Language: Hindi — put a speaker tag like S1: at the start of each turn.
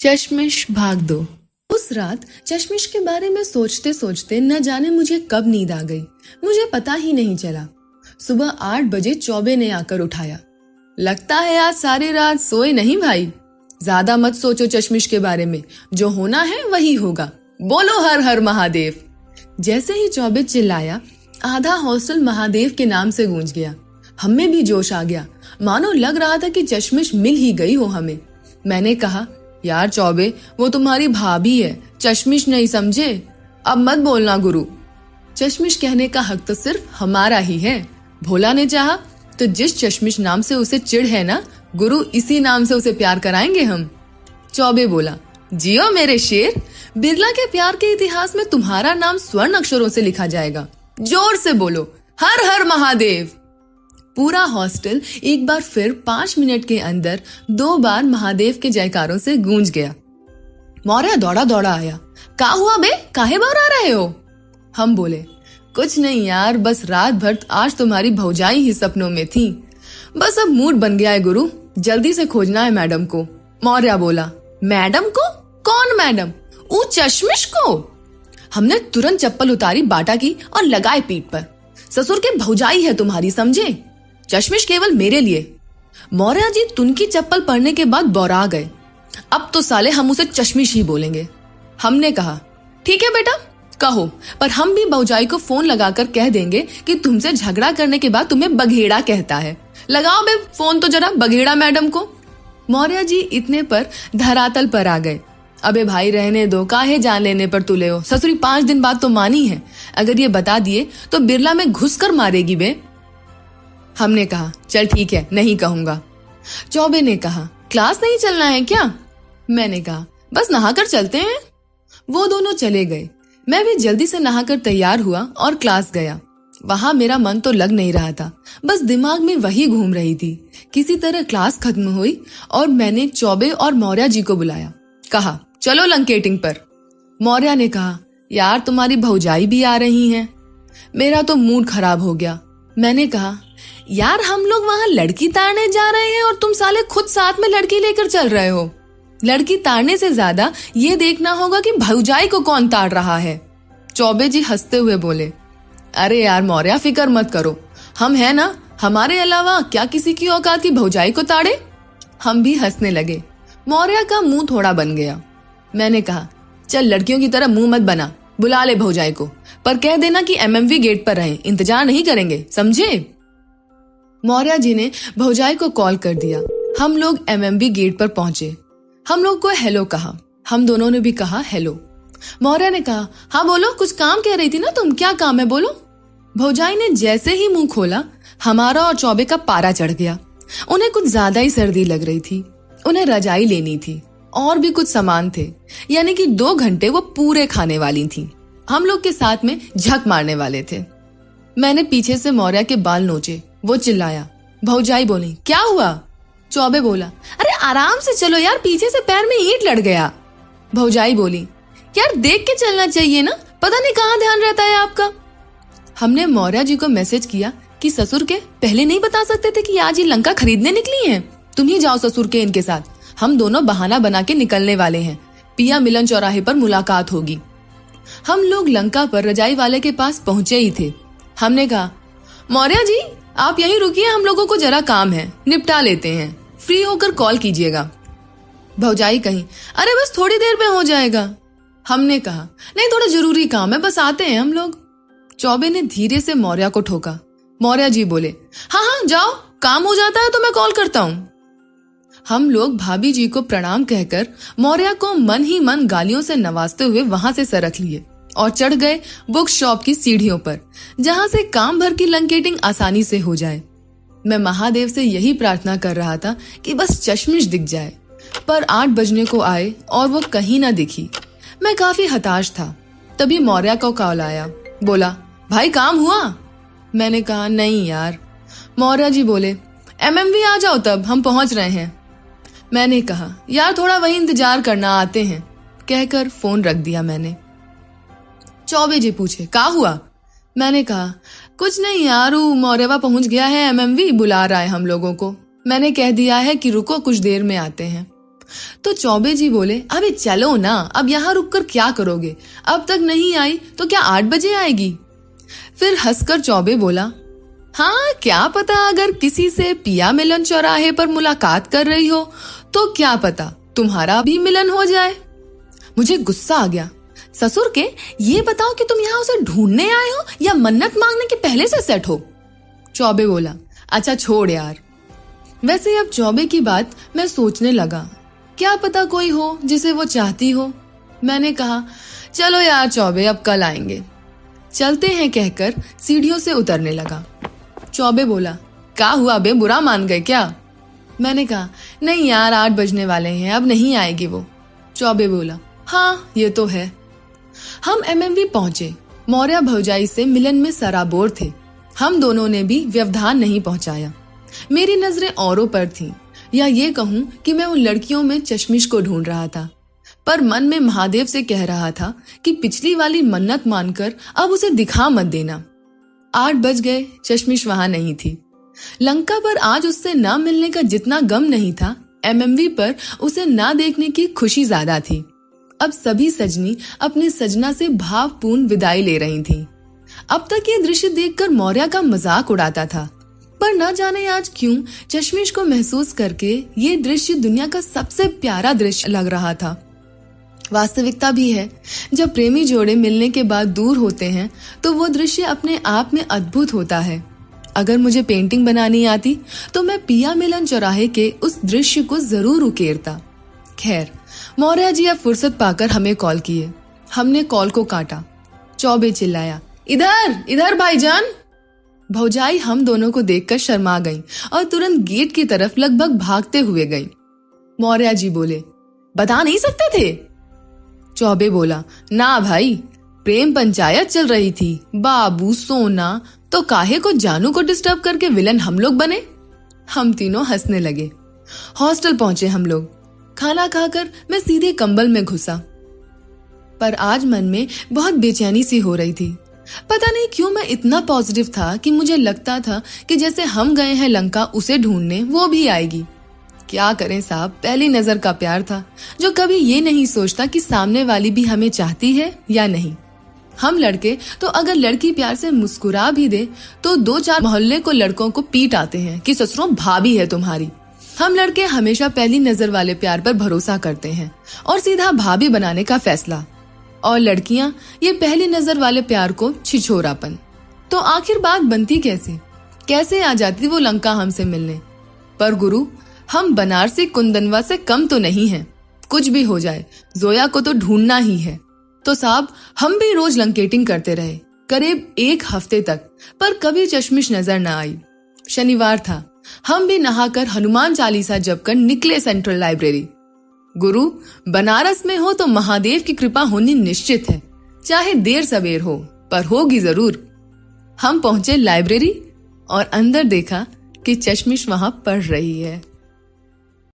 S1: चश्मिश भाग 2। उस रात चश्मिश के बारे में सोचते सोचते न जाने मुझे कब नींद आ गई। मुझे पता ही नहीं चला। सुबह 8 बजे चौबे ने आकर उठाया। लगता है आज सारी रात सोए नहीं भाई। ज्यादा मत सोचो चश्मिश के बारे में, जो होना है वही होगा। बोलो हर हर महादेव। जैसे ही चौबे चिल्लाया, आधा हॉस्टल महादेव के नाम से गूंज गया। हमें भी जोश आ गया, मानो लग रहा था कि चश्मिश मिल ही गई हो हमें। मैंने कहा, यार चौबे, वो तुम्हारी भाभी है, चश्मिश नहीं समझे? अब मत बोलना गुरु। चश्मिश कहने का हक तो सिर्फ हमारा ही है। भोला ने चाहा तो जिस चश्मिश नाम से उसे चिढ़ है ना गुरु, इसी नाम से उसे प्यार कराएंगे हम। चौबे बोला, जियो मेरे शेर, बिरला के प्यार के इतिहास में तुम्हारा नाम स्वर्ण अक्षरों से लिखा जाएगा। जोर से बोलो, हर हर महादेव। पूरा हॉस्टल एक बार फिर 5 मिनट के अंदर 2 बार महादेव के जयकारों से गूंज गया। मौर्य दौड़ा दौड़ा आया। का हुआ बे, काहे बाहर आ रहे हो? हम बोले, कुछ नहीं यार, बस रात भर आज तुम्हारी भौजाई ही सपनों में थी। बस अब मूड बन गया है गुरु, जल्दी से खोजना है मैडम को। मौर्य बोला, मैडम को? कौन मैडम? वो चश्मिश को। हमने तुरंत चप्पल उतारी बाटा की और लगाए पीठ पर। ससुर के भौजाई है तुम्हारी, समझे? चश्मिश केवल मेरे लिए। मौर्य जी तुनकी चप्पल पड़ने के बाद बौरा गए। अब तो साले हम उसे चश्मिश ही बोलेंगे। हमने कहा, ठीक है बेटा कहो, पर हम भी भौजाई को फोन लगाकर कह देंगे कि तुमसे झगड़ा करने के बाद तुम्हें बघेड़ा कहता है। लगाओ बे फोन तो जरा बघेड़ा मैडम को। मौर्य जी इतने पर धरातल पर आ गए। अबे भाई रहने दो, काहे जान लेने पर तुले हो? ससुरी 5 दिन बाद तो मानी है, अगर ये बता दिए तो बिरला में घुस कर मारेगी बे। हमने कहा, चल ठीक है, नहीं कहूंगा। चौबे ने कहा, क्लास नहीं चलना है क्या? मैंने कहा, बस नहाकर चलते हैं। वो दोनों चले गए। मैं भी जल्दी से नहाकर तैयार हुआ और क्लास गया। वहां मेरा मन तो लग नहीं रहा था, बस दिमाग में वही घूम रही थी। किसी तरह क्लास खत्म हुई और मैंने चौबे और मौर्य जी को बुलाया। कहा, चलो लंकेटिंग पर। मौर्य ने कहा, यार तुम्हारी भौजाई भी आ रही हैं। मेरा तो मूड खराब हो गया। मैंने कहा, यार हम लोग वहां लड़की ताड़ने जा रहे हैं और तुम साले खुद साथ में लड़की लेकर चल रहे हो। लड़की ताड़ने से ज्यादा ये देखना होगा कि भौजाई को कौन ताड़ रहा है। चौबे जी हंसते हुए बोले, अरे यार मौर्य, फिक्र मत करो, हम है ना, हमारे अलावा क्या किसी की औकात की भौजाई को ताड़े? हम भी हंसने लगे। मौर्य का मुंह थोड़ा बन गया। मैंने कहा, चल लड़कियों की तरह मुंह मत बना, बुला ले भौजाई को, पर कह देना कि एमएमवी गेट पर रहें, इंतजार नहीं करेंगे, समझे? मौर्य जी ने भौजाई को कॉल कर दिया। हम लोग एमएमवी गेट पर पहुंचे। हम लोग को हेलो कहा। हम दोनों ने भी कहा हेलो। मौर्य ने कहा, हाँ बोलो, कुछ काम कह रही थी ना तुम, क्या काम है बोलो? भौजाई ने जैसे ही मुंह खोला, हमारा और चौबे का पारा चढ़ गया। उन्हें कुछ ज्यादा ही सर्दी लग रही थी। उन्हें रजाई लेनी थी और भी कुछ सामान थे, यानी कि 2 घंटे वो पूरे खाने वाली थी। हम लोग के साथ में झक मारने वाले थे। मैंने पीछे से मौर्य के बाल नोचे। वो चिल्लाया। भौजाई बोली, क्या हुआ? चौबे बोला, अरे आराम से चलो यार, पीछे से पैर में ईंट लड़ गया। भौजाई बोली, यार देख के चलना चाहिए ना, पता नहीं कहाँ ध्यान रहता है आपका। हमने मौर्य जी को मैसेज किया कि ससुर के पहले नहीं बता सकते थे कि आज ये लंका खरीदने निकली हैं? तुम ही जाओ ससुर के इनके साथ, हम दोनों बहाना बना के निकलने वाले हैं, पिया मिलन चौराहे पर मुलाकात होगी। हम लोग लंका पर रजाई वाले के पास पहुंचे ही थे। हमने कहा, मौर्य जी आप यहीं रुकिए, हम लोगों को जरा काम है, निपटा लेते हैं, फ्री होकर कॉल कीजिएगा। भौजाई कहीं, अरे बस थोड़ी देर में हो जाएगा। हमने कहा, नहीं थोड़ा जरूरी काम है, बस आते हैं हम लोग। चौबे ने धीरे से मौर्य को ठोका। मौर्य जी बोले, हाँ हाँ जाओ, काम हो जाता है तो मैं कॉल करता हूँ। हम लोग भाभी जी को प्रणाम कहकर मौर्य को मन ही मन गालियों से नवाजते हुए वहां से सरक लिए और चढ़ गए बुक शॉप की सीढ़ियों पर, जहां से काम भर की लंकेटिंग आसानी से हो जाए। मैं महादेव से यही प्रार्थना कर रहा था कि बस चश्मिश दिख जाए, पर 8 बजने को आए और वो कहीं ना दिखी। मैं काफी हताश था। तभी मौर्य को कॉल आया। बोला, भाई काम हुआ? मैंने कहा, नहीं यार। मौर्य जी बोले, एमएमवी आ जाओ, तब हम पहुंच रहे हैं। मैंने कहा, यार थोड़ा वही इंतजार करना, आते हैं, कहकर फोन रख दिया मैंने। चौबे जी पूछे, क्या हुआ? मैंने कहा, कुछ नहीं यार, मौर्यवा पहुंच गया है, एमएमवी बुला रहा है हम लोगों को। मैंने कह दिया है कि रुको, कुछ देर में आते हैं। तो चौबे जी बोले, अबे चलो ना, अब यहाँ रुककर क्या करोगे? अब तक नहीं आई तो क्या 8 बजे आएगी? फिर हंसकर चौबे बोला, हाँ क्या पता, अगर किसी से पिया मिलन चौराहे पर मुलाकात कर रही हो तो क्या पता तुम्हारा भी मिलन हो जाए। मुझे गुस्सा आ गया। ससुर के, ये बताओ कि तुम यहाँ उसे ढूंढने आए हो या मन्नत मांगने के पहले से सेट हो? चौबे बोला, अच्छा छोड़ यार। वैसे अब चौबे की बात मैं सोचने लगा, क्या पता कोई हो जिसे वो चाहती हो। मैंने कहा, चलो यार चौबे, अब कल आएंगे, चलते हैं कहकर सीढ़ियों से उतरने लगा। चौबे बोला, क्या हुआ बे, बुरा मान गए क्या? मैंने कहा, नहीं यार 8 बजने वाले हैं, अब नहीं आएगी वो। चौबे बोला, हाँ ये तो है। हम एमएमवी पहुंचे। मौर्य भौजाई से मिलन में सराबोर थे। हम दोनों ने भी व्यवधान नहीं पहुंचाया। मेरी नजरें औरों पर थीं, या ये कहूं कि मैं उन लड़कियों में चश्मिश को ढूंढ रहा था, पर मन में महादेव से कह रहा था कि पिछली वाली मन्नत मानकर अब उसे दिखा मत देना। 8 बज गए, चश्मिश वहां नहीं थी। लंका पर आज उससे ना मिलने का जितना गम नहीं था, एमएमवी पर उसे ना देखने की खुशी ज्यादा थी। अब सभी सजनी अपने सजना से भावपूर्ण विदाई ले रही थीं। अब तक ये दृश्य देखकर मौर्य का मजाक उड़ाता था, पर न जाने आज क्यों चश्मिश को महसूस करके ये दृश्य दुनिया का सबसे प्यारा दृश्य लग रहा था। वास्तविकता भी है, जब प्रेमी जोड़े मिलने के बाद दूर होते हैं तो वो दृश्य अपने आप में अद्भुत होता है। अगर मुझे पेंटिंग बनानी आती तो मैं पिया मिलन चौराहे के उस दृश्य को जरूर उकेरता। खैर, मौर्य जी अब फुर्सत पाकर हमें कॉल किए। हमने कॉल को काटा। चौबे चिल्लाया, इधर इधर भाईजान। भौजाई हम दोनों को देखकर शर्मा गईं और तुरंत गेट की तरफ लगभग भागते हुए गईं। मौर्य जी बोले, बता नहीं सकते थे? चौबे बोला, ना भाई, प्रेम पंचायत चल रही थी, बाबू सोना, तो काहे को जानू को डिस्टर्ब करके विलन हम लोग बने। हम तीनों हंसने लगे। हॉस्टल पहुंचे हम लोग। खाना खाकर मैं सीधे कंबल में घुसा, पर आज मन में बहुत बेचैनी सी हो रही थी। पता नहीं क्यों मैं इतना पॉजिटिव था कि मुझे लगता था कि जैसे हम गए हैं लंका उसे ढूंढने, वो भी आएगी। क्या करें साहब, पहली नजर का प्यार था, जो कभी ये नहीं सोचता कि सामने वाली भी हमें चाहती है या नहीं। हम लड़के तो अगर लड़की प्यार से मुस्कुरा भी दे तो 2-4 मोहल्ले को लड़कों को पीट आते हैं कि ससुरों भाभी है तुम्हारी। हम लड़के हमेशा पहली नजर वाले प्यार पर भरोसा करते हैं और सीधा भाभी बनाने का फैसला, और लड़कियां ये पहली नजर वाले प्यार को छिछोरापन। तो आखिर बात बनती कैसे आ जाती वो लंका हमसे मिलने? पर गुरु, हम बनारसी कुंदनवा से कम तो नहीं हैं। कुछ भी हो जाए, जोया को तो ढूंढना ही है। तो साहब, हम भी रोज लंकेटिंग करते रहे करीब 1 हफ्ते तक, पर कभी चश्मिश नजर न आई। शनिवार था, हम भी नहाकर हनुमान चालीसा जपकर निकले सेंट्रल लाइब्रेरी। गुरु, बनारस में हो तो महादेव की कृपा होनी निश्चित है, चाहे देर सवेर हो, पर होगी जरूर। हम पहुंचे लाइब्रेरी और अंदर देखा कि चश्मिश वहां पढ़ रही है।